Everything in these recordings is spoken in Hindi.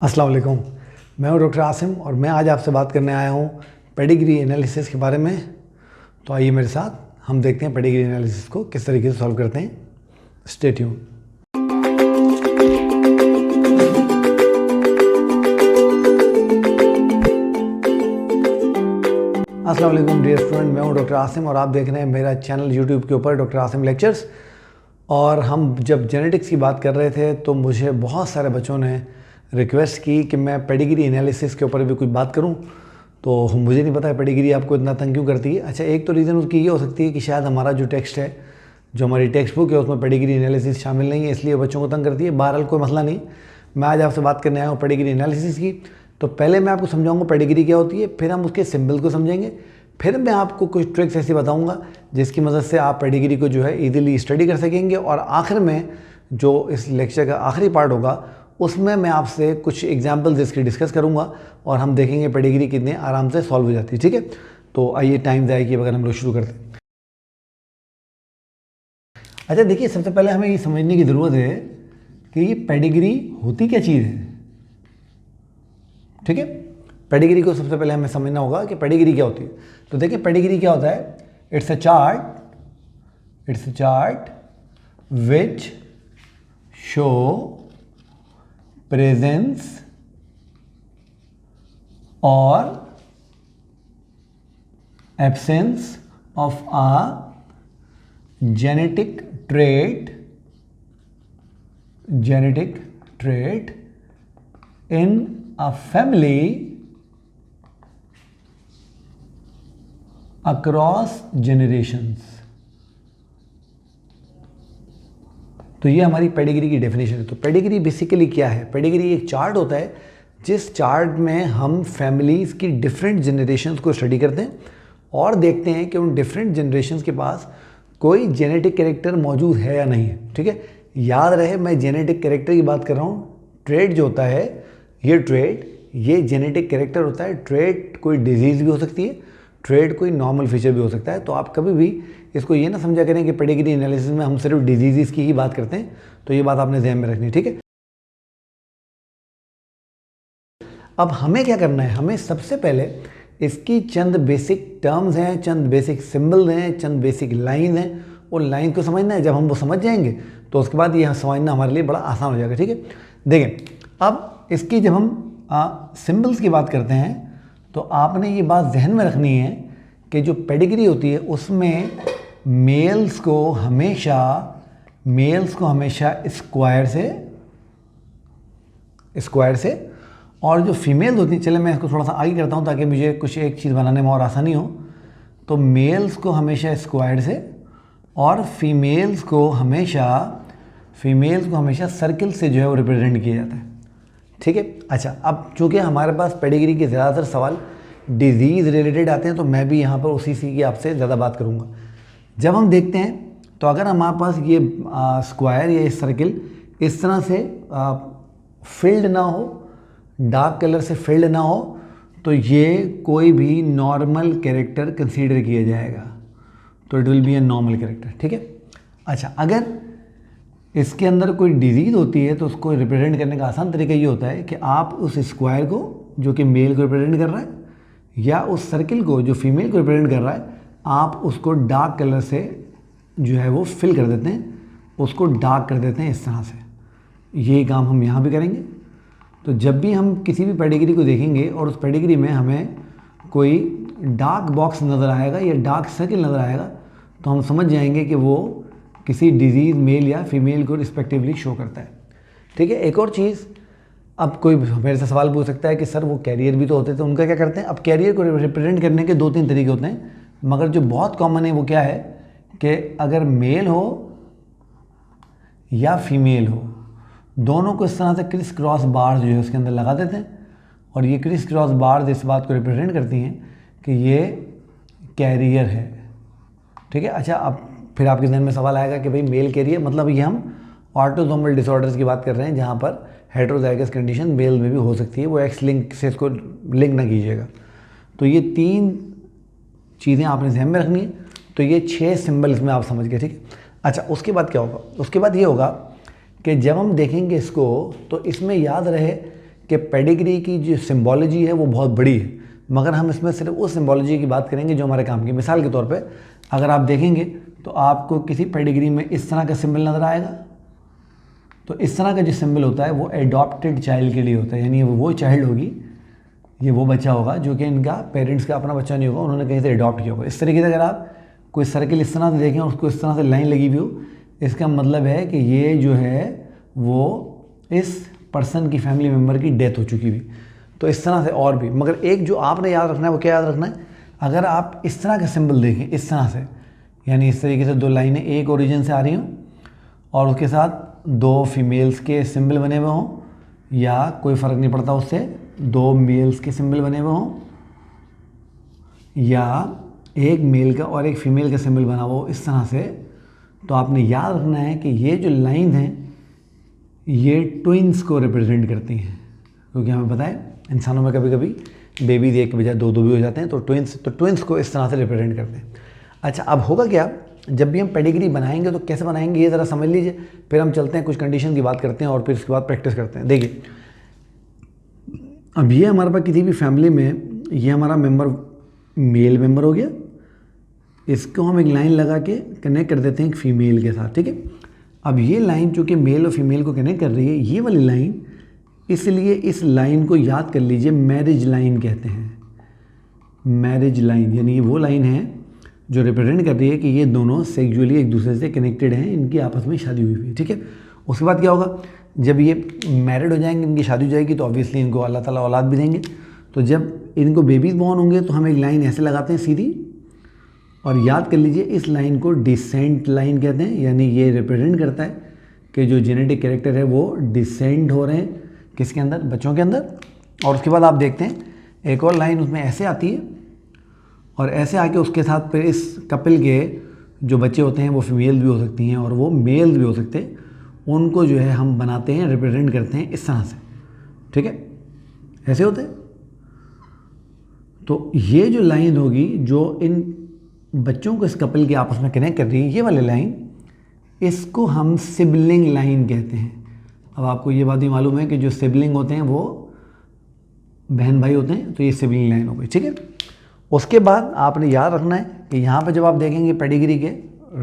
अस्सलाम वालेकुम। मैं हूं डॉक्टर आसिम और मैं आज आपसे बात करने आया हूं पेडिग्री एनालिसिस के बारे में। तो आइए मेरे साथ हम देखते हैं पेडिग्री एनालिसिस को किस तरीके से सॉल्व करते हैं। Stay tune. अस्सलाम वालेकुम डियर स्टूडेंट, मैं हूं डॉक्टर आसिम और आप देख रहे हैं मेरा चैनल यूट्यूब के ऊपर डॉक्टर आसिम लेक्चर्स। और हम जब जेनेटिक्स की बात कर रहे थे तो मुझे बहुत सारे बच्चों ने रिक्वेस्ट की कि मैं पेडिग्री एनालिसिस के ऊपर भी कुछ बात करूं। तो मुझे नहीं पता है पेडिग्री आपको इतना तंग क्यों करती है। अच्छा, एक तो रीज़न उसकी ये हो सकती है कि शायद हमारा जो टेक्स्ट है, जो हमारी टेक्स्ट बुक है, उसमें पेडिग्री एनालिसिस शामिल नहीं है, इसलिए बच्चों को तंग करती है। बहरहाल कोई मसला नहीं, मैं आज आपसे बात करने आया हूँ पेडिग्री एनालिसिस की। तो पहले मैं आपको समझाऊंगा पेडिग्री क्या होती है, फिर हम उसके सिंबल को समझेंगे, फिर मैं आपको कुछ ट्रिक्स ऐसी बताऊंगा जिसकी मदद से आप पेडिग्री को जो है ईजिली स्टडी कर सकेंगे। और आखिर में जो इस लेक्चर का आखिरी पार्ट होगा उसमें मैं आपसे कुछ एग्जाम्पल्स इसकी डिस्कस करूंगा और हम देखेंगे पेडिग्री कितने आराम से सॉल्व हो जाती है। ठीक है, तो आइए टाइम ज़ाया किए बगैर हम लोग शुरू करते हैं। अच्छा देखिए, सबसे पहले हमें ये समझने की ज़रूरत है कि ये पेडिग्री होती क्या चीज़ है। ठीक है, पेडिग्री को सबसे पहले हमें समझना होगा कि पेडिग्री क्या होती है। तो देखिए पेडिग्री क्या होता है। It's a chart which show presence or absence of a genetic trait in a family across generations। तो ये हमारी पेडिग्री की डेफिनेशन है। तो पेडिग्री बेसिकली क्या है। पेडिग्री एक चार्ट होता है जिस चार्ट में हम फैमिलीज़ की डिफरेंट जनरेशन्स को स्टडी करते हैं और देखते हैं कि उन डिफरेंट जनरेशन्स के पास कोई जेनेटिक कैरेक्टर मौजूद है या नहीं है। ठीक है, याद रहे मैं जेनेटिक कैरेक्टर की बात कर रहा हूँ। ट्रेट जो होता है, ये जेनेटिक कैरेक्टर होता है। ट्रेट कोई डिजीज़ भी हो सकती है, ट्रेट कोई नॉर्मल फीचर भी हो सकता है। तो आप कभी भी इसको ये ना समझा करें कि पेडिग्री एनालिसिस में हम सिर्फ डिजीज़ की ही बात करते हैं। तो ये बात आपने ध्यान में रखनी है। ठीक है, अब हमें क्या करना है, हमें सबसे पहले इसकी चंद बेसिक टर्म्स हैं, चंद बेसिक सिंबल हैं, चंद बेसिक लाइन हैं, और लाइन को समझना है। जब हम वो समझ जाएंगे तो उसके बाद ये समझना हमारे लिए बड़ा आसान हो जाएगा। ठीक है, देखें अब इसकी जब हम सिंबल्स की बात करते हैं तो आपने ये बात जहन में रखनी है कि जो पेडिग्री होती है उसमें मेल्स को हमेशा स्क्वायर से और जो फीमेल्स होती हैं, चले मैं इसको थोड़ा सा आगे करता हूँ ताकि मुझे कुछ एक चीज़ बनाने में और आसानी हो। तो मेल्स को हमेशा स्क्वायर से और फीमेल्स को हमेशा सर्किल से जो है वो रिप्रेजेंट किया जाता है। ठीक है, अच्छा अब चूँकि हमारे पास पेडिग्री के ज़्यादातर सवाल डिजीज़ रिलेटेड आते हैं तो मैं भी यहाँ पर उसी की आपसे ज़्यादा बात करूँगा। जब हम देखते हैं तो अगर हमारे पास ये स्क्वायर या सर्किल इस तरह से फिल्ड ना हो, डार्क कलर से फिल्ड ना हो, तो ये कोई भी नॉर्मल कैरेक्टर कंसीडर किया जाएगा। तो it will be a normal character. ठीक है, अच्छा अगर इसके अंदर कोई डिजीज़ होती है तो उसको रिप्रेजेंट करने का आसान तरीका ये होता है कि आप उस स्क्वायर को जो कि मेल को रिप्रेजेंट कर रहा है या उस सर्किल को जो फीमेल को रिप्रेजेंट कर रहा है, आप उसको डार्क कलर से जो है वो फिल कर देते हैं, उसको डार्क कर देते हैं इस तरह से। ये काम हम यहाँ भी करेंगे। तो जब भी हम किसी भी पेडिग्री को देखेंगे और उस पेडिग्री में हमें कोई डार्क बॉक्स नज़र आएगा या डार्क सर्किल नज़र आएगा तो हम समझ जाएंगे कि वो किसी डिजीज़ मेल या फीमेल को रिस्पेक्टिवली शो करता है। ठीक है, एक और चीज़, अब कोई मेरे से सवाल पूछ सकता है कि सर वो कैरियर भी तो होते थे, उनका क्या करते हैं। अब कैरियर को रिप्रेजेंट करने के 2-3 तरीके होते हैं, मगर जो बहुत कॉमन है वो क्या है कि अगर मेल हो या फीमेल हो, दोनों को इस तरह से क्रिस क्रॉस बार जो है उसके अंदर लगा देते हैं और ये क्रिस क्रॉस बार इस बात को रिप्रेजेंट करती हैं कि ये कैरियर है। ठीक है, अच्छा अब फिर आपके जहन में सवाल आएगा कि भाई मेल कैरियर मतलब ये हम ऑटोसोमल डिसऑर्डर्स की बात कर रहे हैं जहाँ पर हेटेरोजाइगस कंडीशन मेल में भी हो सकती है। वो एक्स लिंक से इसको लिंक ना कीजिएगा। तो ये 3 चीज़ें आपने ध्यान में रखनी है। तो ये 6 सिंबल इसमें आप समझ गए। ठीक है, अच्छा उसके बाद क्या होगा, उसके बाद ये होगा कि जब हम देखेंगे इसको तो इसमें याद रहे कि पेडिग्री की जो सिम्बोलॉजी है वो बहुत बड़ी है, मगर हम इसमें सिर्फ उस सिम्बोलॉजी की बात करेंगे जो हमारे काम की। मिसाल के तौर पे अगर आप देखेंगे तो आपको किसी पेडिग्री में इस तरह का सिंबल नज़र आएगा। तो इस तरह का जो सिंबल होता है वो एडॉप्टेड चाइल्ड के लिए होता है, यानी वो चाइल्ड होगी, ये वो बच्चा होगा जो कि इनका पेरेंट्स का अपना बच्चा नहीं होगा, उन्होंने कहीं से अडॉप्ट किया होगा। इस तरीके से अगर आप कोई सर्किल इस तरह से देखें और उसको इस तरह से लाइन लगी हुई हो, इसका मतलब है कि ये जो है वो इस पर्सन की फैमिली मेम्बर की डेथ हो चुकी हुई। तो इस तरह से और भी, मगर एक जो आपने याद रखना है वो क्या याद रखना है, अगर आप इस तरह का सिंबल देखें इस तरह से, यानी इस तरीके से दो लाइनें एक ओरिजिन से आ रही हों और उसके साथ दो फीमेल्स के सिंबल बने हुए हों, या कोई फ़र्क नहीं पड़ता उससे, दो मेल्स के सिंबल बने हुए हों, या एक मेल का और एक फीमेल का सिंबल बना हुआ हो इस तरह से, तो आपने याद रखना है कि ये जो लाइन है ये ट्विंस को रिप्रेजेंट करती हैं, क्योंकि हमें पता है इंसानों में कभी कभी बेबीज एक के बजाय दो भी हो जाते हैं, तो ट्विंस को इस तरह से रिप्रेजेंट करते हैं। अच्छा, अब होगा क्या, जब भी हम पेडिग्री बनाएंगे तो कैसे बनाएंगे ये ज़रा समझ लीजिए, फिर हम चलते हैं कुछ कंडीशन की बात करते हैं और फिर उसके बाद प्रैक्टिस करते हैं। देखिए, अब ये हमारे पास किसी भी फैमिली में ये हमारा मेंबर मेल मेंबर हो गया, इसको हम एक लाइन लगा के कनेक्ट कर देते हैं एक फ़ीमेल के साथ, ठीक है। अब ये लाइन चूँकि मेल और फीमेल को कनेक्ट कर रही है, ये वाली लाइन, इसलिए इस लाइन को याद कर लीजिए मैरिज लाइन कहते हैं। मैरिज लाइन यानी ये वो लाइन है जो रिप्रेजेंट कर रही है कि ये दोनों सेक्सुअली एक दूसरे से कनेक्टेड हैं, इनकी आपस में शादी हुई है, ठीक है। उसके बाद क्या होगा, जब ये मैरिड हो जाएंगे, इनकी शादी हो जाएगी, तो ऑब्वियसली इनको अल्लाह ताला औलाद भी देंगे। तो जब इनको बेबीज बॉर्न होंगे तो हम एक लाइन ऐसे लगाते हैं सीधी, और याद कर लीजिए इस लाइन को डिसेंट लाइन कहते हैं, यानी ये रिप्रेजेंट करता है कि जो जेनेटिक कैरेक्टर है वो डिसेंट हो रहे हैं किसके अंदर, बच्चों के अंदर। और उसके बाद आप देखते हैं एक और लाइन उसमें ऐसे आती है, और ऐसे आके उसके साथ फिर इस कपल के जो बच्चे होते हैं वो फीमेल भी हो सकती हैं और वो मेल भी हो सकते हैं, उनको जो है हम बनाते हैं, रिप्रेजेंट करते हैं इस तरह से, ठीक है, ऐसे होते हैं। तो ये जो लाइन होगी जो इन बच्चों को इस कपल के आपस में कनेक्ट कर रही है, ये वाली लाइन, इसको हम सिबलिंग लाइन कहते हैं। अब आपको ये बात भी मालूम है कि जो सिबलिंग होते हैं वो बहन भाई होते हैं, तो ये सिबलिंग लाइन हो गई, ठीक है। उसके बाद आपने याद रखना है कि यहाँ पर जब आप देखेंगे पेडिग्री के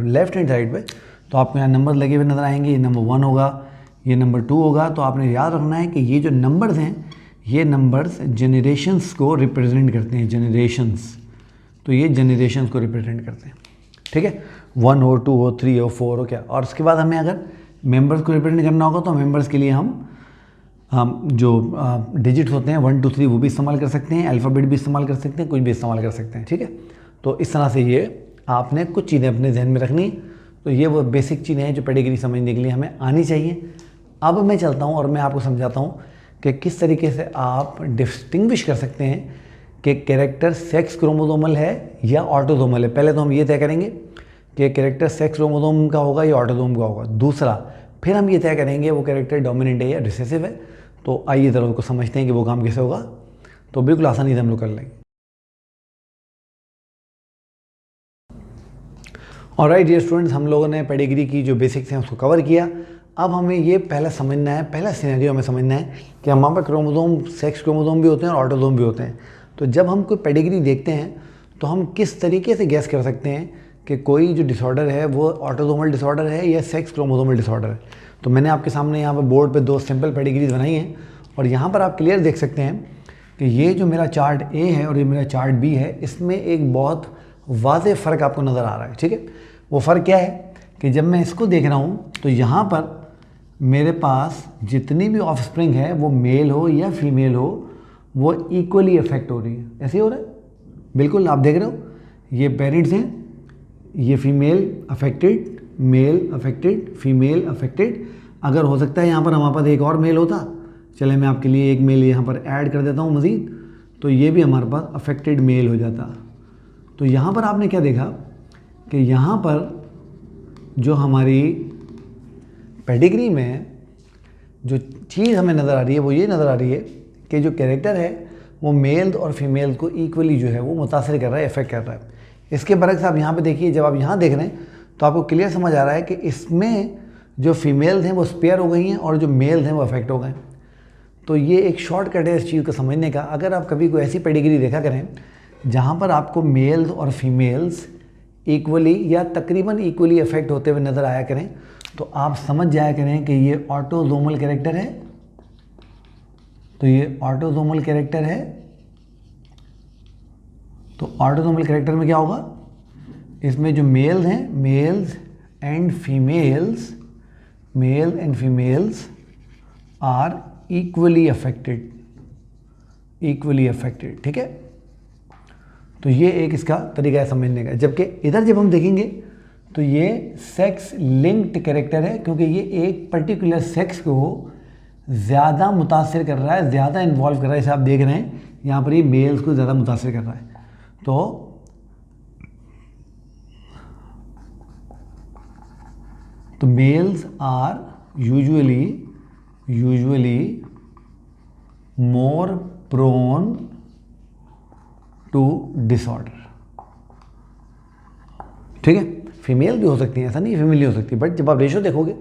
लेफ्ट हैंड साइड पे, तो आपको यहाँ नंबर लगे हुए नज़र आएंगे, ये नंबर 1 होगा, ये नंबर 2 होगा। तो आपने याद रखना है कि ये जो नंबर्स हैं, ये नंबर्स जनरेशन्स को रिप्रेजेंट करते हैं, जनरेशन्स, तो ये जनरेशन्स को रिप्रेजेंट करते हैं, ठीक है। 1 हो, 2 हो, 3 हो, 4 हो क्या। और उसके बाद हमें अगर मेंबर्स को रिप्रेजेंट करना होगा तो मेंबर्स के लिए हम जो डिजिट्स होते हैं 1 2 3 वो भी इस्तेमाल कर सकते हैं, अल्फ़ाबेट भी इस्तेमाल कर सकते हैं, कुछ भी इस्तेमाल कर सकते हैं, ठीक है। तो इस तरह से ये आपने कुछ चीज़ें अपने जहन में रखनी। तो ये वो बेसिक चीज़ें हैं जो पेडिग्री समझने के लिए हमें आनी चाहिए। अब मैं चलता हूँ और मैं आपको समझाता हूँ कि किस तरीके से आप डिस्टिंग्विश कर सकते हैं कि कैरेक्टर सेक्स क्रोमोसोमल है या ऑटोसोमल है। पहले तो हम ये तय करेंगे कि कैरेक्टर सेक्स क्रोमोसोम का होगा या ऑटोसोम का होगा। दूसरा, फिर हम ये तय करेंगे वो कैरेक्टर डोमिनेंट है या रिसेसिव है। तो आइए ज़रा उसको समझते हैं कि वो काम कैसे होगा। तो बिल्कुल आसानी से हम लोग कर लेंगे। ऑलराइट डियर स्टूडेंट्स, हम लोगों ने पेडिग्री की जो बेसिक्स हैं उसको कवर किया। अब हमें ये पहला समझना है, पहला सिनेरियो हमें समझना है कि हमारे पास क्रोमोसोम, सेक्स क्रोमोसोम भी होते हैं और ऑटोसोम भी होते हैं। तो जब हम कोई पेडिग्री देखते हैं तो हम किस तरीके से गैस कर सकते हैं कि कोई जो डिसऑर्डर है वो ऑटोसोमल डिसऑर्डर है या सेक्स क्रोमोसोमल डिसऑर्डर है। तो मैंने आपके सामने यहाँ पर बोर्ड पे 2 सिंपल पेडिग्रीज बनाई हैं और यहाँ पर आप क्लियर देख सकते हैं कि ये जो मेरा चार्ट ए है और ये मेरा चार्ट बी है, इसमें एक बहुत वाज़े फ़र्क आपको नज़र आ रहा है, ठीक है। वो फ़र्क क्या है कि जब मैं इसको देख रहा हूँ तो यहाँ पर मेरे पास जितनी भी ऑफस्प्रिंग है वो मेल हो या फीमेल हो वो इक्वली अफेक्ट हो रही है। ऐसे ही हो रहा है, बिल्कुल आप देख रहे हो, ये पेरेंट्स हैं, ये female affected, male affected, female affected. अगर हो सकता है यहाँ पर हमारे पास एक और मेल होता, चले मैं आपके लिए एक मेल यहाँ पर ऐड कर देता हूँ मज़ीद, तो ये भी हमारे पास अफेक्टेड मेल हो जाता। तो यहाँ पर आपने क्या देखा कि यहाँ पर जो हमारी पेडिग्री में जो चीज़ हमें नज़र आ रही है वो ये नज़र आ रही है कि जो कैरेक्टर है वो मेल और फीमेल को इक्वली जो है वो मुतासर कर रहा है, इफेक्ट कर रहा है। इसके बरक्स आप यहाँ पे देखिए, जब आप यहाँ देख रहे हैं तो आपको क्लियर समझ आ रहा है कि इसमें जो फीमेल्स हैं वो स्पेयर हो गई हैं और जो मेल्स हैं वो अफेक्ट हो गए। तो ये एक शॉर्टकट है इस चीज़ को समझने का। अगर आप कभी कोई ऐसी पेडिग्री देखा करें जहाँ पर आपको मेल्स और फीमेल्स इक्वली या तकरीबन इक्वली अफेक्ट होते हुए नज़र आया करें, तो आप समझ जाया करें कि ये ऑटोसोमल कैरेक्टर है। तो ये ऑटोसोमल कैरेक्टर है। तो ऑटोसोमल कैरेक्टर में क्या होगा, इसमें जो मेल्स हैं, males and females are equally affected, ठीक है। तो ये एक इसका तरीका है समझने का। जबकि इधर जब हम देखेंगे तो ये सेक्स लिंक्ड कैरेक्टर है, क्योंकि ये एक पर्टिकुलर सेक्स को ज़्यादा मुतासिर कर रहा है, ज़्यादा इन्वॉल्व कर रहा है। जैसे आप देख रहे हैं यहाँ पर ये मेल्स को ज़्यादा मुतासिर कर रहा है। तो males are usually more prone to disorder, ठीक है। फीमेल भी हो सकती है, ऐसा नहीं फीमेल नहीं हो सकती, बट जब आप रेशो देखोगे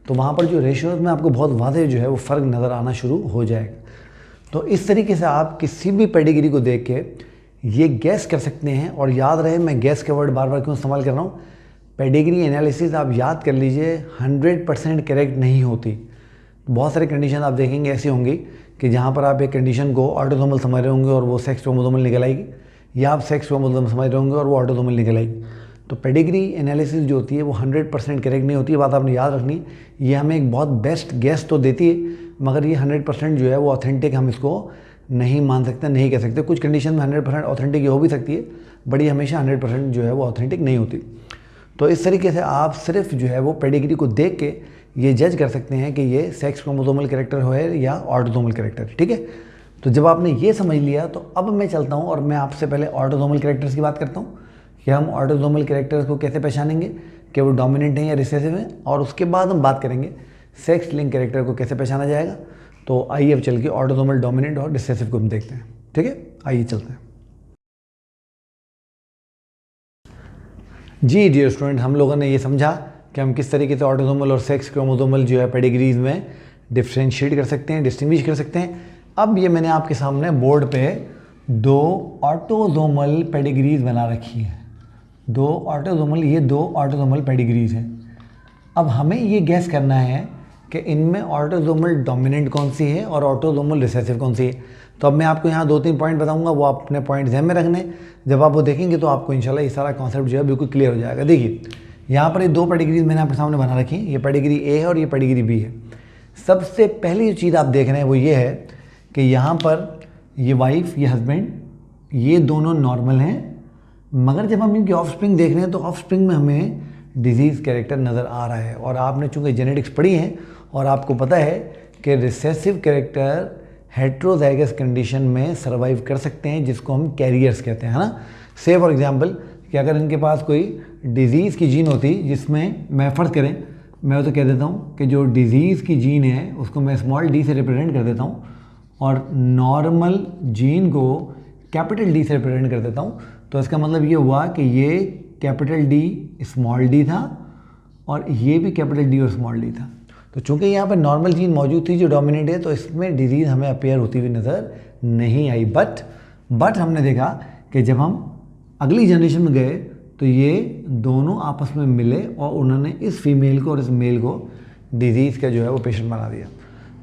तो वहाँ पर जो रेशियोज में आपको बहुत वाज़ेह जो है वो फ़र्क नज़र आना शुरू हो जाएगा। तो इस तरीके से आप किसी भी पेडिग्री को देख के ये गैस कर सकते हैं। और याद रहे, मैं गैस के वर्ड बार बार क्यों इस्तेमाल कर रहा हूँ, पेडिग्री एनालिसिस आप याद कर लीजिए 100% करेक्ट नहीं होती। बहुत सारे कंडीशन आप देखेंगे ऐसी होंगी कि जहाँ पर आप एक कंडीशन को ऑटोसोमल समझ रहे होंगे और वो सेक्स क्रोमोसोमल निकल आएगी, या आप सेक्स क्रोमोसोमल समझ रहे होंगे और वो ऑटोसोमल निकल आएगी। तो पेडिग्री एनालिसिस जो होती है वो 100% करेक्ट नहीं होती है। बात आपने याद रखनी, ये हमें एक बहुत बेस्ट गेस तो देती है, मगर ये 100% जो है वो ऑथेंटिक हम इसको नहीं मान सकते, नहीं कह सकते। कुछ कंडीशन में 100% ऑथेंटिक हो भी सकती है, बट ये हमेशा 100% जो है वो ऑथेंटिक नहीं होती। तो इस तरीके से आप सिर्फ जो है वो पेडिग्री को देख के ये जज कर सकते हैं कि ये सेक्स क्रोमोसोमल कैरेक्टर है या ऑटोसोमल कैरेक्टर, ठीक है। तो जब आपने ये समझ लिया तो अब मैं चलता हूँ और मैं आपसे पहले ऑटोसोमल कैरेक्टर्स की बात करता हूँ कि हम ऑटोसोमल कैरेक्टर्स को कैसे पहचानेंगे कि वो डोमिनेंट हैं या रिसेसिव हैं, और उसके बाद हम बात करेंगे सेक्स लिंक कैरेक्टर को कैसे पहचाना जाएगा। तो आइए अब चल के ऑटोसोमल डोमिनेंट और रिसेसिव को हम देखते हैं, ठीक है। आइए चलते हैं। जी डियर स्टूडेंट, हम लोगों ने ये समझा कि हम किस तरीके से ऑटोसोमल और सेक्स क्रोमोसोमल जो है पेडिग्रीज में डिफ्रेंशिएट कर सकते हैं, डिस्टिंग्विश कर सकते हैं। अब ये मैंने आपके सामने बोर्ड पे 2 ऑटोसोमल पेडिग्रीज बना रखी है। 2 ऑटोसोमल पेडिग्रीज हैं। अब हमें ये गैस करना है कि इनमें ऑटोसोमल डोमिनेंट कौन सी है और ऑटोसोमल रिसेसिव कौन सी है। तो अब मैं आपको यहाँ 2-3 पॉइंट बताऊंगा, वो आप अपने पॉइंट ध्यान में रखने। जब आप वो देखेंगे तो आपको इंशाल्लाह ये सारा कॉन्सेप्ट जो है बिल्कुल क्लियर हो जाएगा। देखिए यहाँ पर ये 2 पेडिग्रीज मैंने आपके सामने बना रखी हैं। ये पेडिग्री ए है और ये पेडिग्री बी है। सबसे पहली जो चीज़ आप देख रहे हैं वो ये है कि यहाँ पर ये वाइफ, ये हस्बैंड, ये दोनों नॉर्मल हैं, मगर जब हम इनकी ऑफस्प्रिंग देख रहे हैं तो ऑफस्प्रिंग में हमें डिजीज़ कैरेक्टर नज़र आ रहा है। और आपने चूँकि जेनेटिक्स पढ़ी है और आपको पता है कि रिसेसिव कैरेक्टर हेट्रोजाइगस कंडीशन में सर्वाइव कर सकते हैं, जिसको हम कैरियर्स कहते हैं, है ना। से फॉर एग्जांपल कि अगर इनके पास कोई डिज़ीज़ की जीन होती जिसमें मैं फ़र्ज़ करें, मैं तो कह देता हूँ कि जो डिज़ीज़ की जीन है उसको मैं स्मॉल डी से रिप्रेजेंट कर देता हूँ और नॉर्मल जीन को कैपिटल डी से रिप्रेजेंट कर देता हूँ। तो इसका मतलब ये हुआ कि ये कैपिटल डी स्मॉल डी था और ये भी कैपिटल डी और स्मॉल डी था। तो चूंकि यहाँ पर नॉर्मल जीन मौजूद थी जो डोमिनेंट है, तो इसमें डिजीज़ हमें अपेयर होती हुई नज़र नहीं आई। बट हमने देखा कि जब हम अगली जनरेशन में गए तो ये दोनों आपस में मिले और उन्होंने इस फीमेल को और इस मेल को डिजीज़ का जो है वो पेशेंट बना दिया।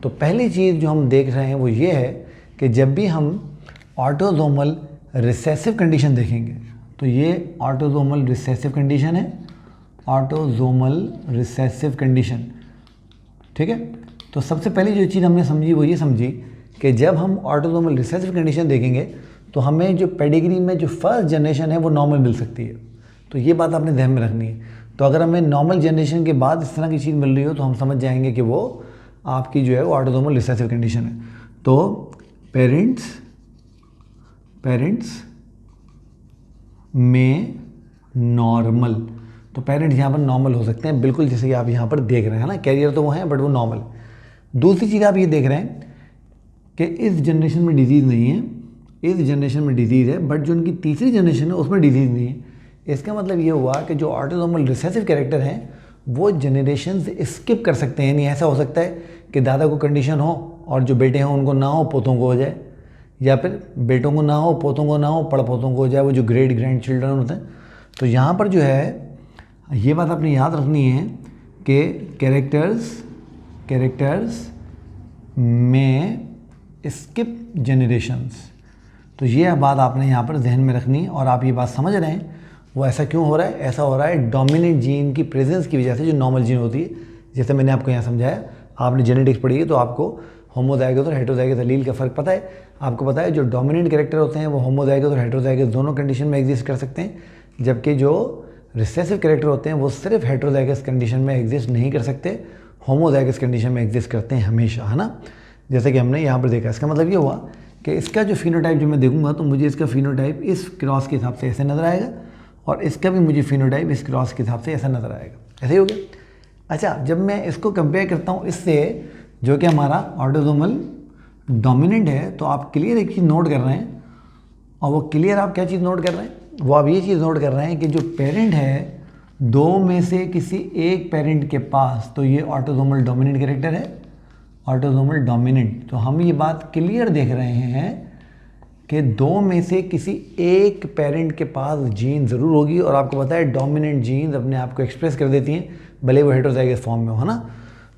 तो पहली चीज़ जो हम देख रहे हैं वो ये है कि जब भी हम ऑटोसोमल रिसेसिव कंडीशन देखेंगे तो ये ऑटोसोमल रिसेसिव कंडीशन है, ऑटोसोमल रिसेसिव कंडीशन, ठीक है। तो सबसे पहली जो चीज़ हमने समझी वो ये समझी कि जब हम ऑटोसोमल रिसेसिव कंडीशन देखेंगे तो हमें जो पेडिग्री में जो फर्स्ट जनरेशन है वो नॉर्मल मिल सकती है। तो ये बात आपने ध्यान में रखनी है। तो अगर हमें नॉर्मल जनरेशन के बाद इस तरह की चीज़ मिल रही हो तो हम समझ जाएंगे कि वो आपकी जो है वो ऑटोसोमल रिसेसिव कंडीशन है। तो पेरेंट्स में नॉर्मल, तो पेरेंट्स यहाँ पर नॉर्मल हो सकते हैं, बिल्कुल जैसे कि आप यहाँ पर देख रहे हैं ना। कैरियर तो वो हैं बट वो नॉर्मल। दूसरी चीज़ आप ये देख रहे हैं कि इस जनरेशन में डिजीज़ नहीं है, इस जनरेशन में डिजीज़ है, बट जो उनकी तीसरी जनरेशन है उसमें डिजीज़ नहीं है। इसका मतलब ये हुआ कि जो ऑटोसोमल रिसेसिव कैरेक्टर हैं वो जनरेशन स्किप कर सकते हैं। यानी ऐसा हो सकता है कि दादा को कंडीशन हो और जो बेटे हैं उनको ना हो, पोतों को हो जाए, या फिर बेटों को ना हो, पोतों को ना हो, पड़पोतों को हो जाए, वो जो ग्रेट ग्रैंड चिल्ड्रन होते हैं। तो यहाँ पर जो है ये बात आपने याद रखनी है कि कैरेक्टर्स में स्किप जनरेशन्स। तो ये बात आपने यहाँ पर जहन में रखनी है, और आप ये बात समझ रहे हैं वो ऐसा क्यों हो रहा है। ऐसा हो रहा है डोमिनेंट जीन की प्रेजेंस की वजह से, जो नॉर्मल जीन होती है। जैसे मैंने आपको यहाँ समझाया, आपने जेनेटिक्स पढ़ी है तो आपको होमोजाइगस और हेटेरोजाइगस एलील का फ़र्क पता है। आपको पता है जो डोमिनेंट कैरेक्टर होते हैं वो होमोजाइगस और हेटेरोजाइगस दोनों कंडीशन में एग्जिस्ट कर सकते हैं, जबकि जो रिसेसिव कैरेक्टर होते हैं वो सिर्फ हेटेरोजाइगस कंडीशन में एग्जिस्ट नहीं कर सकते, होमोजाइगस कंडीशन में एग्जिस्ट करते हैं हमेशा, है ना। जैसे कि हमने यहाँ पर देखा। इसका मतलब ये हुआ कि इसका जो फिनोटाइप जो मैं देखूंगा तो मुझे इसका फिनोटाइप इस क्रॉस के हिसाब से ऐसे नज़र आएगा, और इसका भी मुझे फिनोटाइप इस क्रॉस के हिसाब से ऐसा नज़र आएगा। ऐसे ही हो गया। अच्छा, जब मैं इसको कंपेयर करता हूँ इससे जो कि हमारा ऑटोसोमल डोमिनेंट है, तो आप क्लियर एक चीज़ नोट कर रहे हैं, और वो क्लियर आप क्या चीज़ नोट कर रहे हैं, वो आप ये चीज़ नोट कर रहे हैं कि जो पेरेंट है दो में से किसी एक पेरेंट के पास, तो ये ऑटोसोमल डोमिनेंट कैरेक्टर है, ऑटोसोमल डोमिनेंट। तो हम ये बात क्लियर देख रहे हैं कि दो में से किसी एक पेरेंट के पास जीन ज़रूर होगी, और आपको पता है डोमिनेंट जीन्स अपने आप को एक्सप्रेस कर देती हैं भले वो हेटेरोजाइगस फॉर्म में हो, है ना।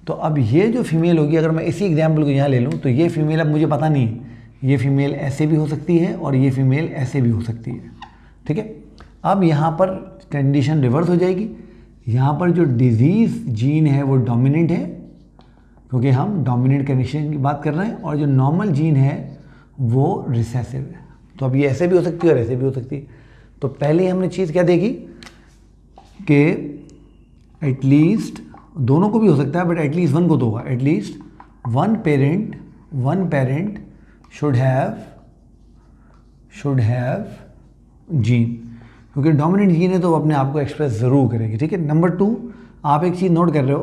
तो अब ये जो फीमेल होगी, अगर मैं इसी एग्जाम्पल को यहाँ ले लूँ, तो ये फीमेल अब मुझे पता नहीं, ये फीमेल ऐसे भी हो सकती है और ये फीमेल ऐसे भी हो सकती है, ठीक है। अब यहाँ पर कंडीशन रिवर्स हो जाएगी। यहाँ पर जो डिजीज़ जीन है वो डोमिनेंट है, क्योंकि हम डोमिनेंट कंडीशन की बात कर रहे हैं, और जो नॉर्मल जीन है वो रिसेसिव है। तो अब ये ऐसे भी हो सकती है और ऐसे भी हो सकती है। तो पहले हमने चीज़ क्या देखी कि एटलीस्ट दोनों को भी हो सकता है, बट एटलीस्ट वन को तो होगा। At least one parent should have gene, क्योंकि डोमिनेंट जीन है तो वो अपने आप को एक्सप्रेस ज़रूर करेगी, ठीक है। नंबर 2, आप एक चीज़ नोट कर रहे हो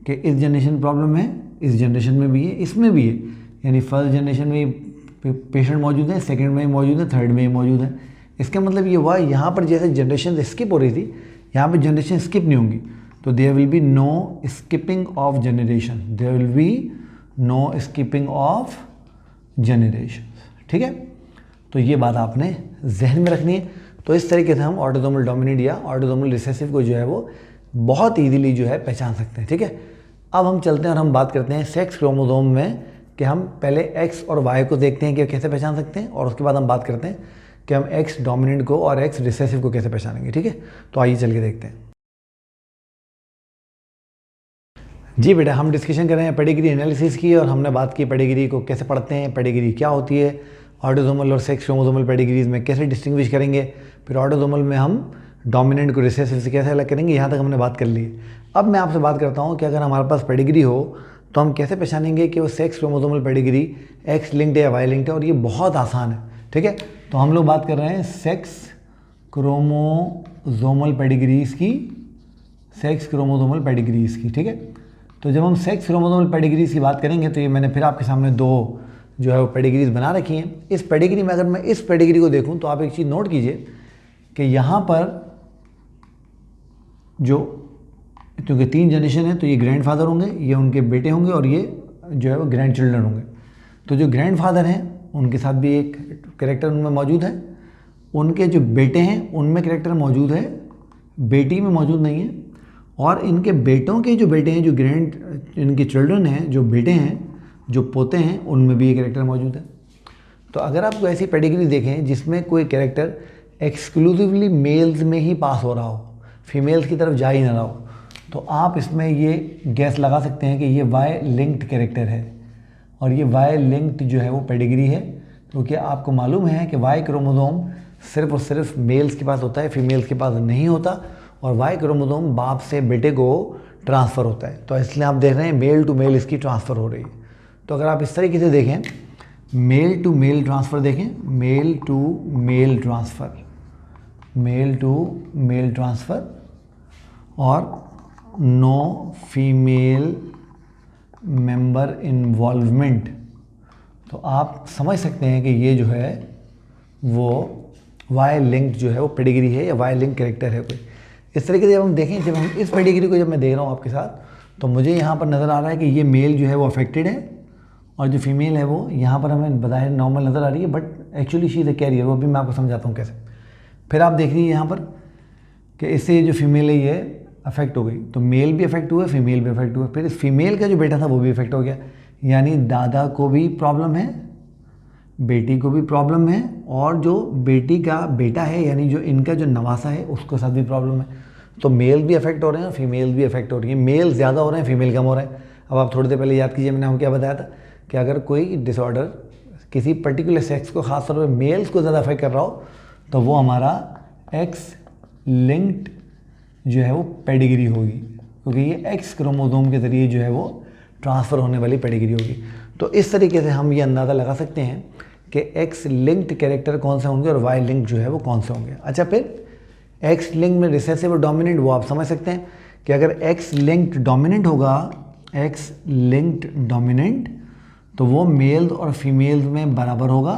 कि इस जनरेशन प्रॉब्लम है, इस जनरेशन में भी है, इसमें भी है, यानी फर्स्ट जनरेशन में पेशेंट मौजूद है, सेकंड में मौजूद है, थर्ड में मौजूद है। इसका मतलब ये हुआ यहाँ पर जैसे जनरेशन स्किप हो रही थी, यहाँ पर जनरेशन स्किप नहीं होंगी, तो there will be no skipping of generation, there will be no skipping of generation, ठीक है। तो ये बात आपने जहन में रखनी है। तो इस तरीके से हम ऑटोसोमल डोमिनेंट या ऑटोसोमल रिसेसिव को जो है वो बहुत ईजिली जो है पहचान सकते हैं, ठीक है। अब हम चलते हैं और हम बात करते हैं सेक्स क्रोमोसोम में, कि हम पहले एक्स और वाई को देखते हैं कि कैसे पहचान सकते हैं, और उसके बाद हम बात करते हैं कि हम एक्स डोमिनेंट को और एक्स रिसेसिव को कैसे पहचानेंगे, ठीक है। तो आइए चल के देखते हैं। जी बेटा, हम डिस्कशन कर रहे हैं पेडिग्री एनालिसिस की, और हमने बात की पेडिग्री को कैसे पढ़ते हैं, पेडिग्री क्या होती है, ऑटोसोमल और सेक्स क्रोमोसोमल पेडिग्रीज में कैसे डिस्टिंग्विश करेंगे, फिर ऑटोसोमल में हम डोमिनेंट को रिसेसिव से कैसे अलग करेंगे। यहाँ तक हमने बात कर ली। अब मैं आपसे बात करता हूँ कि अगर हमारे पास पेडिग्री हो तो हम कैसे पहचानेंगे कि वो sex chromosomal pedigree x linked है या वाई लिंक्ड है, और ये बहुत आसान है, ठीक है। तो हम लोग बात कर रहे हैं सेक्स क्रोमोसोमल पेडिग्रीज की, सेक्स क्रोमोसोमल पेडिग्रीज की, ठीक है। तो जब हम सेक्स क्रोमोसोमल पेडिग्रीज की बात करेंगे तो ये मैंने फिर आपके सामने दो जो है वो पेडिग्रीज बना रखी हैं। इस पेडिग्री में अगर मैं इस पेडिग्री को देखूं तो आप एक चीज़ नोट कीजिए कि यहाँ पर जो, क्योंकि 3 जनरेशन है तो ये ग्रैंडफादर होंगे, ये उनके बेटे होंगे, और ये जो है वो ग्रैंड चिल्ड्रन होंगे। तो जो ग्रैंडफादर हैं उनके साथ भी एक कैरेक्टर उनमें मौजूद है, उनके जो बेटे हैं उनमें कैरेक्टर मौजूद है, बेटी में मौजूद नहीं है, और इनके बेटों के जो बेटे हैं, जो इनके चिल्ड्रन हैं, जो बेटे हैं, जो पोते हैं, उनमें भी ये कैरेक्टर मौजूद है। तो अगर आपको ऐसी पेडिग्री देखें जिसमें कोई कैरेक्टर एक्सक्लूसिवली मेल्स में ही पास हो रहा हो, फीमेल्स की तरफ जा ही ना रहा हो, तो आप इसमें ये गैस लगा सकते हैं कि ये वाई लिंक्ड कैरेक्टर है, और ये वाई लिंक्ड जो है वो पेडिग्री है, क्योंकि आपको मालूम है कि वाई क्रोमोसोम सिर्फ और सिर्फ मेल्स के पास होता है, फीमेल्स के पास नहीं होता, और वाई क्रोमोसोम बाप से बेटे को ट्रांसफ़र होता है। तो इसलिए आप देख रहे हैं मेल टू मेल इसकी ट्रांसफ़र हो रही है। तो अगर आप इस तरीके से देखें, मेल टू मेल ट्रांसफ़र देखें, male to male transfer, male to male transfer, और नो फीमेल मेंबर इन्वॉल्वमेंट, तो आप समझ सकते हैं कि ये जो है वो वाई लिंक्ड जो है वो पेडिग्री है या वाई लिंक कैरेक्टर है कोई। इस तरीके से जब हम देखें, जब हम इस पेडिग्री को जब मैं देख रहा हूँ आपके साथ, तो मुझे यहाँ पर नज़र आ रहा है कि ये मेल जो है वो अफेक्टेड है, और जो फीमेल है वो यहाँ पर हमें बताया नॉर्मल नज़र आ रही है, but actually she is a carrier. वो भी मैं आपको समझाता हूँ कैसे। फिर आप देख रही है यहाँ पर कि इससे जो फीमेल है ये अफेक्ट हो गई, तो मेल भी अफेक्ट हुआ, फीमेल भी अफेक्ट हुआ। फिर इस फीमेल का जो बेटा था वो भी अफेक्ट हो गया, यानी दादा को भी प्रॉब्लम है, बेटी को भी प्रॉब्लम है, और जो बेटी का बेटा है यानी जो इनका जो नवासा है उसके साथ भी प्रॉब्लम है। तो मेल भी अफेक्ट हो रहे हैं और फीमेल भी अफेक्ट हो रही है। मेल ज़्यादा हो रहे हैं, फीमेल कम हो रहे हैं। अब आप थोड़ी देर पहले याद कीजिए मैंने आपको क्या बताया था कि अगर कोई डिसऑर्डर किसी पर्टिकुलर सेक्स को, खासतौर पर मेल्स को ज़्यादा अफेक्ट कर रहा हो, तो वो हमारा एक्स लिंक्ड जो है वो पेडिग्री होगी, क्योंकि ये एक्स क्रोमोसोम के ज़रिए जो है वो ट्रांसफ़र होने वाली पेडिग्री होगी। तो इस तरीके से हम ये अंदाज़ा लगा सकते हैं कि एक्स लिंक्ड कैरेक्टर कौन से होंगे और वाई लिंक्ड जो है वो कौन से होंगे। अच्छा, फिर एक्स लिंक में रिसेसिव और डोमिनेंट, वो आप समझ सकते हैं कि अगर एक्स लिंक्ड डोमिनेंट होगा, एक्स लिंक्ड डोमिनेंट, तो वो मेल और फीमेल में बराबर होगा।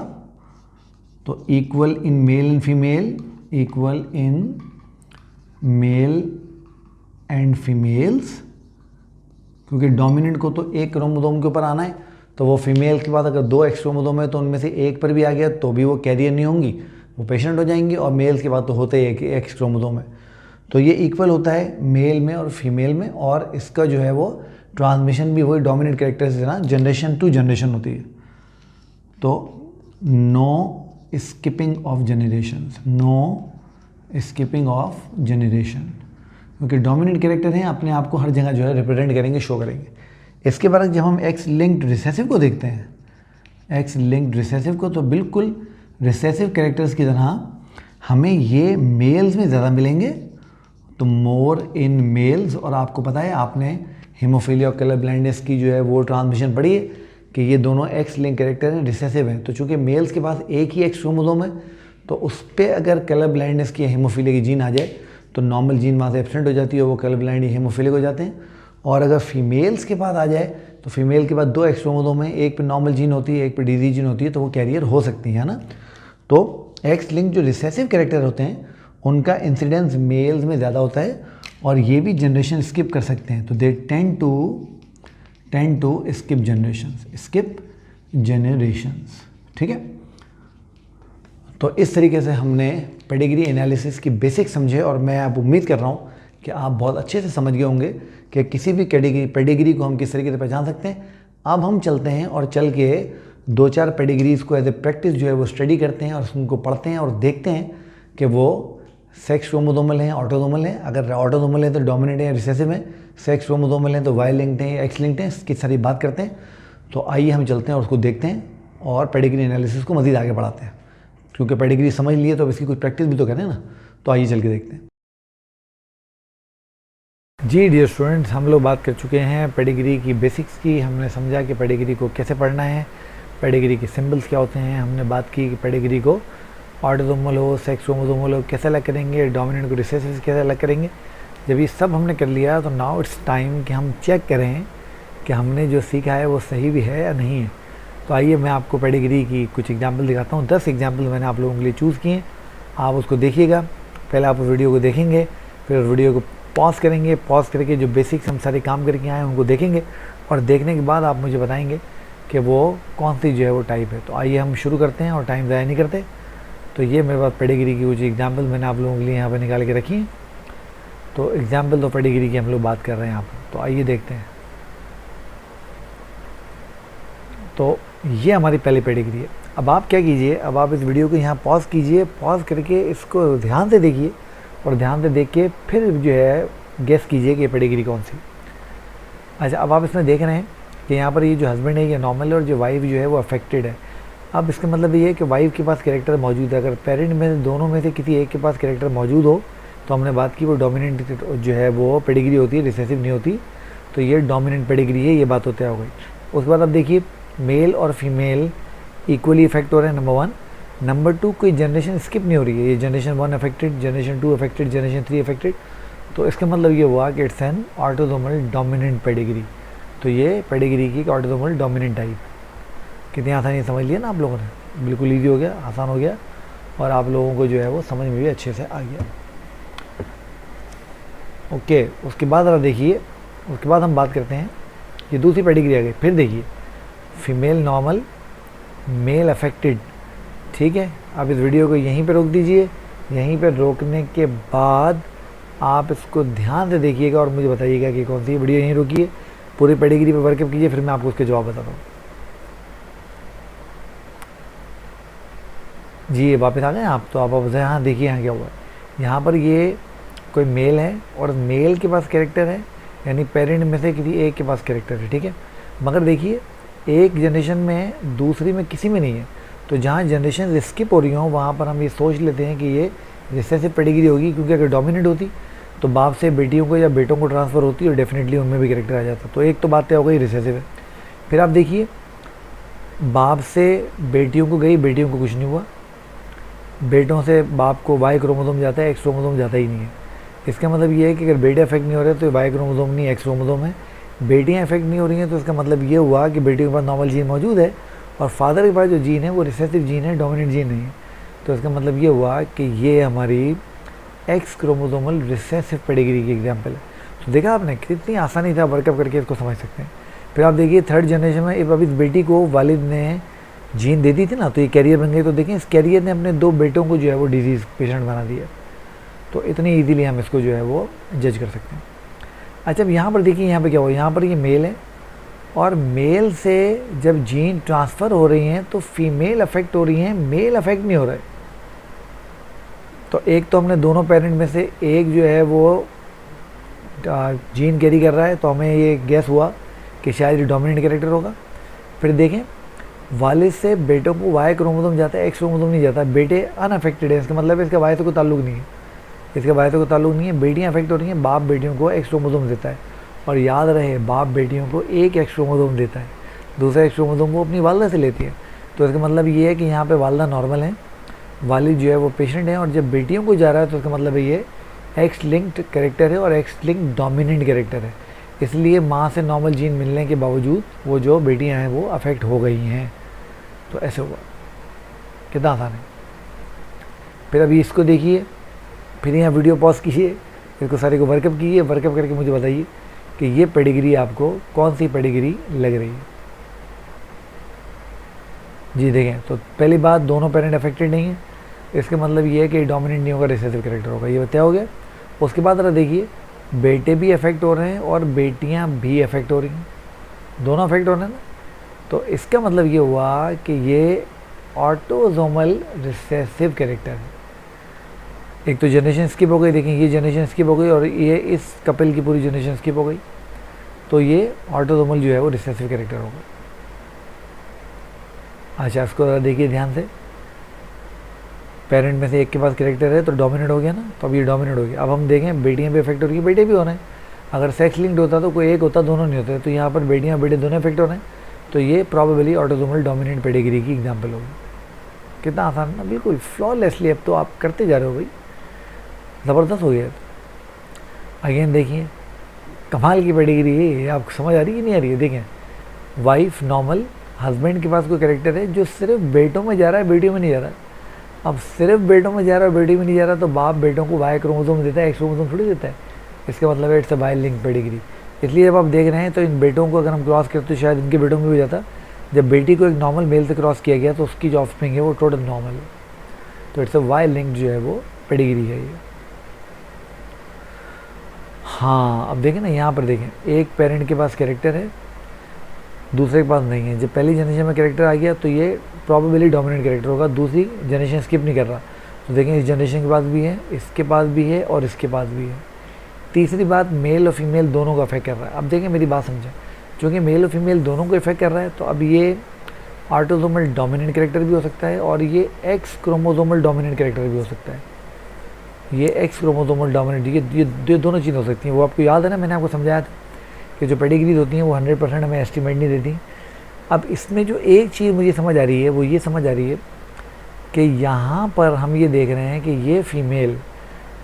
तो equal in male and female, equal in male and females, क्योंकि डोमिनेंट को तो एक क्रोमोसोम के ऊपर आना है, तो वो फीमेल के बाद अगर 2 एक्स क्रोमोसोम है तो उनमें से एक पर भी आ गया तो भी वो कैरियर नहीं होंगी, वो पेशेंट हो जाएंगी। और मेल्स के बाद तो होते ही एक एक्स क्रोमोसोम है, तो ये इक्वल होता है मेल में और फीमेल में। और इसका जो है वो ट्रांसमिशन भी वही डोमिनेंट कैरेक्टर से ना जनरेशन टू जनरेशन होती है। तो no skipping of generations, no skipping of generation, क्योंकि डोमिनेंट कैरेक्टर हैं अपने आप को हर जगह जो है रिप्रेजेंट करेंगे, शो करेंगे। इसके बाद जब हम एक्स लिंक्ड रिसेसिव को देखते हैं, एक्स लिंक्ड रिसेसिव को, तो बिल्कुल रिसेसिव कैरेक्टर्स की तरह हमें ये मेल्स में ज़्यादा मिलेंगे, तो मोर इन मेल्स। और आपको पता है, आपने हीमोफीलिया और कलर ब्लाइंडनेस की जो है वो ट्रांसमिशन पढ़ी है कि ये दोनों एक्स लिंक कैरेक्टर हैं, रिसेसिव हैं। तो चूँकि मेल्स के पास एक ही एक्स क्रोमोसोम है, तो उस पर अगर कलर ब्लाइंडनेस की हीमोफीलिया की जीन आ जाए तो नॉर्मल जीन वहाँ से एब्सेंट हो जाती है, वो कलर ब्लाइंड हीमोफीलिक हो जाते हैं। और अगर फीमेल्स के पास आ जाए तो फीमेल के पास 2 एक्स क्रोमोसोम में, एक पे नॉर्मल जीन होती है, एक पे डिजीज जीन होती है, तो वो कैरियर हो सकती है ना। तो एक्स लिंक जो रिसेसिव कैरेक्टर होते हैं उनका इंसिडेंस मेल्स में ज़्यादा होता है, और ये भी जनरेशन स्किप कर सकते हैं। तो they tend to skip generations, ठीक है। तो इस तरीके से हमने पेडिग्री एनालिसिस की बेसिक समझे, और मैं अब उम्मीद कर रहा हूँ कि आप बहुत अच्छे से समझ गए होंगे कि किसी भी पेडिग्री को हम किस तरीके से पहचान सकते हैं। अब हम चलते हैं और चल के 2-4 पेडिग्रीज को एज ए प्रैक्टिस जो है वो स्टडी करते हैं, और उनको पढ़ते हैं और देखते हैं कि वो सेक्स क्रोमोसोमल हैं, ऑटोसोमल हैं। अगर ऑटोसोमल है तो डोमिनेंट है, रिसेसिव है। सेक्स क्रोमोसोमल हैं तो वाई लिंक्ड हैं, एक्स लिंक्ड हैं, इसकी सारी बात करते हैं। तो आइए हम चलते हैं और उसको देखते हैं और पेडिग्री एनालिसिस को मज़ीद आगे बढ़ाते हैं, क्योंकि पेडिग्री समझ लिए तो अब इसकी कुछ प्रैक्टिस भी तो करें ना। तो आइए चल के देखते हैं। जी डियर स्टूडेंट्स, हम लोग बात कर चुके हैं पेडिग्री की बेसिक्स की। हमने समझा कि पेडिग्री को कैसे पढ़ना है, पेडिग्री के सिंबल्स क्या होते हैं। हमने बात की कि पेडिग्री को ऑटोसोमल हो, सेक्स क्रोमोसोमल हो कैसे अलग करेंगे, डोमिनेंट को रिसेसिव से कैसे अलग करेंगे। जब ये सब हमने कर लिया तो नाउ इट्स टाइम कि हम चेक करें कि हमने जो सीखा है वो सही भी है या नहीं है। तो आइए मैं आपको पेडिग्री की कुछ एग्जाम्पल दिखाता हूँ। 10 एग्जाम्पल मैंने आप लोगों के लिए चूज़ किए, आप उसको देखिएगा। पहले आप वीडियो को देखेंगे, फिर वीडियो को पॉज करेंगे, पॉज करके जो बेसिक्स हम सारे काम करके आए हैं उनको देखेंगे, और देखने के बाद आप मुझे बताएंगे कि वो कौन सी जो है वो टाइप है। तो आइए हम शुरू करते हैं और टाइम ज़ाया नहीं करते। तो ये मेरे पास पेडिग्री की कुछ एग्जाम्पल मैंने आप लोगों के लिए यहाँ पर निकाल के रखी हैं। तो एग्जाम्पल तो पेडिग्री की हम लोग बात कर रहे हैं यहाँ पर। तो आइए देखते हैं। तो ये हमारी पहली पेडिग्री है। अब आप क्या कीजिए, अब आप इस वीडियो को यहाँ पॉज कीजिए, पॉज करके इसको ध्यान से देखिए, और ध्यान से देख के फिर जो है गेस कीजिए कि पेडिग्री कौन सी। अच्छा, अब आप इसमें देख रहे हैं कि यहाँ पर ये जो हस्बैंड है ये नॉर्मल है, और जो वाइफ जो है वो अफेक्टेड है। अब इसका मतलब ये है कि वाइफ के पास कैरेक्टर मौजूद है। अगर पेरेंट में दोनों में से किसी एक के पास कैरेक्टर मौजूद हो तो हमने बात की वो डोमिनेंट जो है वो पेडिग्री होती है, रिसेसिव नहीं होती। तो ये डोमिनेंट पेडिग्री है, ये बात होते हो गई। उसके बाद अब देखिए मेल और फीमेल इक्वली इफेक्ट हो रहे हैं, नंबर 1। नंबर 2, कोई जनरेशन स्किप नहीं हो रही है। ये generation 1 affected, generation 2 affected, generation 3 affected. तो इसका मतलब ये हुआ कि it's an autosomal dominant pedigree. तो ये पेडिग्री की ऑटोसोमल डोमिनेंट टाइप। कितनी आसानी समझ लिया ना आप लोगों ने, बिल्कुल ईजी हो गया, आसान हो गया, और आप लोगों को जो है वो समझ में भी अच्छे से आ गया। ओके, उसके बाद आप देखिए, उसके बाद हम बात करते हैं ये दूसरी पेडिग्री आ गई। फिर देखिए फीमेल नॉर्मल, मेल अफेक्टेड। ठीक है, आप इस वीडियो को यहीं पे रोक दीजिए। यहीं पे रोकने के बाद आप इसको ध्यान से देखिएगा और मुझे बताइएगा कि कौन सी वीडियो यहीं रोकिए। पूरी पेडिग्री पे वर्कअप कीजिए, फिर मैं आपको उसके जवाब बताता हूँ। जी वापस आ गए आप, तो आप वापस हाँ देखिए यहाँ क्या हुआ है। यहाँ पर ये कोई मेल है और मेल के पास कैरेक्टर है, यानी पेरेंट में से किसी एक के पास कैरेक्टर है। ठीक है, मगर देखिए एक जनरेशन में दूसरी में किसी में नहीं है, तो जहाँ जनरेशन स्किप हो रही हो वहाँ पर हम ये सोच लेते हैं कि ये रिसेसिव पेडिग्री होगी, क्योंकि अगर डोमिनेंट होती तो बाप से बेटियों को या बेटों को ट्रांसफ़र होती और डेफिनेटली उनमें भी कैरेक्टर आ जाता। तो एक तो बात हो गई रिसेसिव है। फिर आप देखिए बाप से बेटियों को गई, बेटियों को कुछ नहीं हुआ। बेटों से बाप को वाई क्रोमोसोम जाता है, एक्स क्रोमोसोम जाता ही नहीं है। इसका मतलब ये है कि अगर बेटे अफेक्ट नहीं हो रहे तो वाई क्रोमोसोम नहीं, एक्स क्रोमोसोम है। बेटियाँ अफेक्ट नहीं हो रही हैं तो इसका मतलब ये हुआ कि बेटियों के पास नॉर्मल जीन मौजूद है और फादर के पास जो जीन है वो रिसेसिव जीन है, डोमिनेंट जीन नहीं है। तो इसका मतलब ये हुआ कि ये हमारी एक्स क्रोमोसोमल रिसेसिव पेडिग्री की एग्जाम्पल है। तो देखा आपने कितनी आसानी से आप वर्कअप करके इसको समझ सकते हैं। फिर आप देखिए थर्ड जनरेशन में अब इस बेटी को वालिद ने जीन दे दी थी ना, तो ये कैरियर बन गई। तो देखें इस कैरियर ने अपने 2 बेटों को जो है वो डिजीज़ पेशेंट बना दिया। तो इतनी ईजीली हम इसको जो है वो जज कर सकते हैं। अच्छा अब यहाँ पर देखिए यहाँ पे क्या हुआ, यहाँ पर ये मेल है और मेल से जब जीन ट्रांसफ़र हो रही हैं तो फीमेल अफेक्ट हो रही हैं, मेल अफेक्ट नहीं हो रहा है। तो एक तो हमने दोनों पेरेंट में से एक जो है वो जीन कैरी कर रहा है, तो हमें ये गैस हुआ कि शायद ये डोमिनेंट कैरेक्टर होगा। फिर देखें वालिद से बेटों को वाई क्रोमोसोम जाता है, एक्स क्रोमोसोम नहीं जाता। बेटे अनअफेक्टेड है, इसका मतलब इसका वाई से कोई ताल्लुक नहीं है, इसके वाई से कोई ताल्लुक नहीं है। बेटियाँ अफेक्ट हो रही हैं, बाप बेटियों को एक्स क्रोमोसोम देता है। और याद रहे बाप बेटियों को एक एक्स क्रोमोसोम देता है, दूसरा एक्स क्रोमोसोम वो अपनी वालदा से लेती है। तो इसका मतलब ये है कि यहाँ पे वालदा नॉर्मल है, वालिद जो है वो पेशेंट है। और जब बेटियों को जा रहा है तो इसका मतलब है ये एक्स लिंक्ड कैरेक्टर है और एक्स लिंक्ड डोमिनेंट कैरेक्टर है। इसलिए माँ से नॉर्मल जीन मिलने के बावजूद वो जो बेटियाँ हैं वो अफेक्ट हो गई हैं। तो ऐसे हुआ, कितना आसान है। फिर अभी इसको देखिए, फिर यहाँ वीडियो पॉज कीजिए, इसको सारे को वर्कअप कीजिए, वर्कअप करके मुझे बताइए कि ये पेडिग्री आपको कौन सी पेडिग्री लग रही है। जी देखें, तो पहली बात दोनों पेरेंट अफेक्टेड नहीं है, इसका मतलब ये है कि डोमिनेंट नहीं होगा, रिसेसिव कैरेक्टर होगा, ये बताया हो गया। उसके बाद जरा देखिए बेटे भी अफेक्ट हो रहे हैं और बेटियां भी अफेक्ट हो रही हैं, दोनों अफेक्ट हो रहे हैं ना। तो इसका मतलब ये हुआ कि ये ऑटोसोमल रिसेसिव कैरेक्टर है। एक तो जनरेशन स्किप हो गई, देखें ये जनरेशन स्किप हो गई और ये इस कपल की पूरी जनरेशन स्किप हो गई। तो ये ऑटोसोमल जो है वो रिसेसिव कैरेक्टर होगा। अच्छा इसको देखिए ध्यान से, पेरेंट में से एक के पास कैरेक्टर है तो डोमिनेट हो गया ना, तो अब ये डोमिनेट हो गया। अब हम देखें बेटियां भी इफेक्ट हो रही हैं, बेटे भी हो रहे हैं। अगर सेक्स लिंक्ड होता तो कोई एक होता, दोनों नहीं होते। तो यहाँ पर बेटियां बेटे दोनों इफेक्ट हो रहे हैं, तो ये प्रॉबेबली ऑटोसोमल डोमिनेंट पेडिग्री की एग्जांपल होगी। कितना आसान ना, बिल्कुल फ्लॉलेसली अब तो आप करते जा रहे हो भाई, ज़बरदस्त हो गया। अगेन देखिए कमाल की पेडिग्री है, आपको समझ आ रही है कि नहीं आ रही है। देखें वाइफ नॉर्मल, हस्बैंड के पास कोई कैरेक्टर है जो सिर्फ बेटों में जा रहा है, बेटियों में नहीं जा रहा है। अब सिर्फ बेटों में जा रहा है, बेटी में नहीं जा रहा, तो बाप बेटों को वाई क्रोमोसोम देता है, एक्स क्रोमोसोम थोड़ी देता है। इसका मतलब है it's a bye link pedigree. इसलिए जब आप देख रहे हैं तो इन बेटों को अगर हम क्रॉस करते तो शायद इनके बेटों में भी हो जाता। जब बेटी को एक नॉर्मल मेल से क्रॉस किया गया तो उसकी जो ऑफस्प्रिंग है वो टोटल नॉर्मल है। तो इट्स अ वाई लिंक जो है वो पेडिग्री है ये। हाँ अब देखें ना, यहाँ पर देखें एक पेरेंट के पास कैरेक्टर है, दूसरे के पास नहीं है। जब पहली जनरेशन में कैरेक्टर आ गया तो ये प्रॉबेबली डोमिनेंट कैरेक्टर होगा, दूसरी जनरेशन स्किप नहीं कर रहा। तो देखें इस जनरेशन के पास भी है, इसके पास भी है और इसके पास भी है। तीसरी बात मेल और फीमेल दोनों को अफेक्ट कर रहा है। अब देखें मेरी बात समझें, क्योंकि मेल और फीमेल दोनों को इफेक्ट कर रहा है तो अब ये ऑटोसोमल डोमिनेंट कैरेक्टर भी हो सकता है और ये एक्स क्रोमोसोमल डोमिनेंट कैरेक्टर भी हो सकता है। ये एक्स क्रोमोसोमल डोमिनेंट ये दोनों चीज़ें हो सकती हैं। वो आपको याद है ना, मैंने आपको समझाया था कि जो पेडिग्रीज होती हैं वो 100% हमें एस्टिमेट नहीं देती। अब इसमें जो एक चीज़ मुझे समझ आ रही है वो ये समझ आ रही है कि यहाँ पर हम ये देख रहे हैं कि ये फीमेल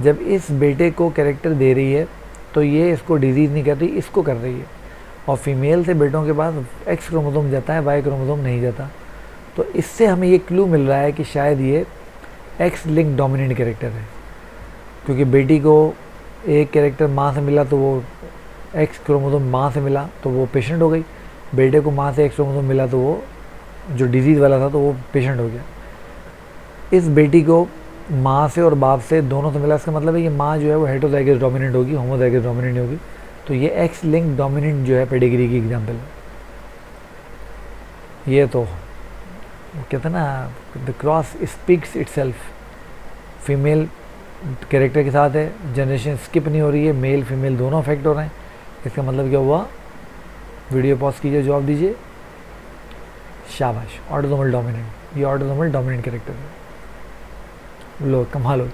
जब इस बेटे को कैरेक्टर दे रही है तो ये इसको डिजीज़ नहीं कर रही, इसको कर रही है। और फीमेल से बेटों के पास एक्स क्रोमोसोम जाता है, वाई क्रोमोसोम नहीं जाता। तो इससे हमें ये क्लू मिल रहा है कि शायद ये एक्स लिंक डोमिनेंट कैरेक्टर है, क्योंकि बेटी को एक कैरेक्टर माँ से मिला तो वो एक्स क्रोमोसोम माँ से मिला तो वो पेशेंट हो गई। बेटे को माँ से एक्स क्रोमोसोम मिला तो वो जो डिजीज़ वाला था तो वो पेशेंट हो गया। इस बेटी को माँ से और बाप से दोनों से मिला, इसका मतलब है कि माँ जो है वो हेटेरोजाइगस डोमिनेंट होगी, होमोजाइगस डोमिनेंट होगी। तो ये एक्स लिंक डोमिनेंट जो है पेडिग्री की एग्जाम्पल है। ये तो कहते हैं ना the cross speaks itself. Female character के साथ है, जनरेशन स्किप नहीं हो रही है, मेल फीमेल दोनों अफेक्ट हो रहे हैं। इसका मतलब क्या हुआ? वीडियो पॉज कीजिए, जवाब दीजिए। शाबाश, ऑटोसोमल डोमिनेंट, ये ऑटोसोमल डोमिनेंट कैरेक्टर है। लो कमाल हो।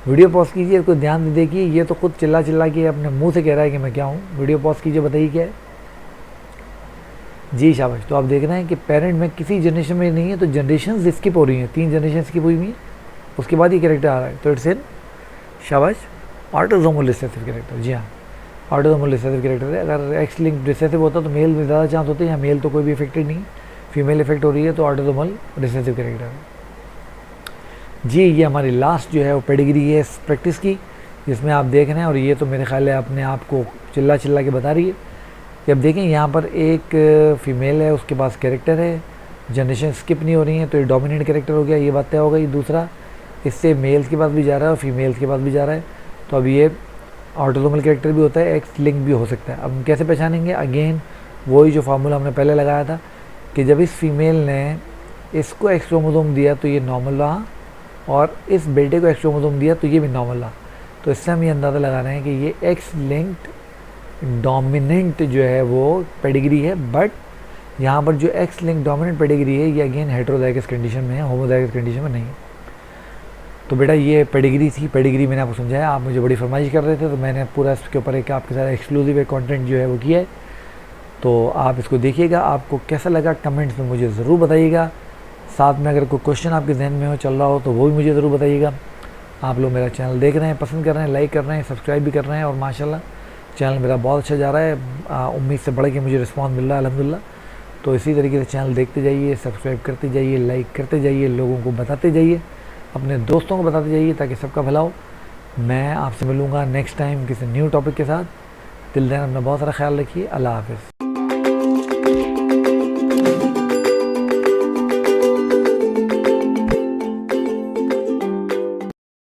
वीडियो पॉज कीजिए, इसको ध्यान से देखिए। ये तो खुद चिल्ला चिल्ला के अपने मुंह से कह रहा है कि मैं क्या हूँ। वीडियो पॉज कीजिए, बताइए क्या है जी। शाबाश। तो आप देख रहे हैं कि पेरेंट में किसी जनरेशन में नहीं है, तो जनरेशन स्किप हो रही हैं, 3 जनरेशन स्किप हुई हुई हैं, उसके बाद ये कैरेक्टर आ रहा है। तो इट्स इन शाबाश ऑटोसोमल रिसेसिव कैरेक्टर। जी हाँ, ऑटोसोमल रिसेसिव कैरेक्टर है। अगर एक्स लिंक रिसेसिव होता तो मेल में ज़्यादा चांस होते हैं, या मेल तो कोई भी इफेक्टेड नहीं, फीमेल इफेक्ट हो रही है, तो ऑटोसोमल रिसेसिव कैरेक्टर है जी। ये हमारी लास्ट जो है वो पेडिग्री है प्रैक्टिस की, जिसमें आप देख रहे हैं। और ये तो मेरे ख्याल है अपने आप को चिल्ला चिल्ला के बता रही है कि अब देखें यहाँ पर एक फीमेल है, उसके पास कैरेक्टर है, जनरेशन स्किप नहीं हो रही है, तो ये डोमिनेंट कैरेक्टर हो गया, ये बात तय हो गई। दूसरा, इससे मेल्स के पास भी जा रहा है और फीमेल्स के पास भी जा रहा है, तो अब ये ऑटोसोमल कैरेक्टर भी होता है, एक्स लिंक भी हो सकता है। अब हम कैसे पहचानेंगे? अगेन वही जो फार्मूला हमने पहले लगाया था कि जब इस फीमेल ने इसको एक्स क्रोमोसोम दिया तो ये नॉर्मल रहा, और इस बेटे को एक्स क्रोमोसोम दिया तो ये भी नॉर्मल रहा। तो इससे हम ये अंदाज़ा लगा रहे हैं कि ये एक्स लिंक्ड डोमिनेंट जो है वो पेडिग्री है। बट यहाँ पर जो एक्स लिंक डोमिनेंट पेडिग्री है ये अगेन हेटेरोजाइगस कंडीशन में है, होमोजाइगस कंडीशन में नहीं है। तो बेटा ये पेडिग्री थी। पेडिग्री मैंने आपको समझाया, आप मुझे बड़ी फरमाइश कर रहे थे, तो मैंने पूरा इसके ऊपर एक आपके साथ एक्सक्लूसिव कंटेंट जो है वो किया है। तो आप इसको देखिएगा, आपको कैसा लगा कमेंट्स में मुझे ज़रूर बताइएगा। साथ में अगर कोई क्वेश्चन आपके जहन में हो चल रहा हो तो वो भी मुझे ज़रूर बताइएगा। आप लोग मेरा चैनल देख रहे हैं, पसंद कर रहे हैं, लाइक कर रहे हैं, सब्सक्राइब भी कर रहे हैं, और माशाल्लाह चैनल मेरा बहुत अच्छा जा रहा है। उम्मीद से बढ़ के मुझे रिस्पॉन्स मिल रहा है अल्हम्दुलिल्लाह। तो इसी तरीके से चैनल देखते जाइए, सब्सक्राइब करते जाइए, लाइक करते जाइए, लोगों को बताते जाइए, अपने दोस्तों को बताते जाइए, ताकि सबका भला हो। मैं आपसे मिलूँगा नेक्स्ट टाइम किसी न्यू टॉपिक के साथ। टिल देन अपना बहुत सारा ख्याल रखिए। अल्लाह हाफ़िज़।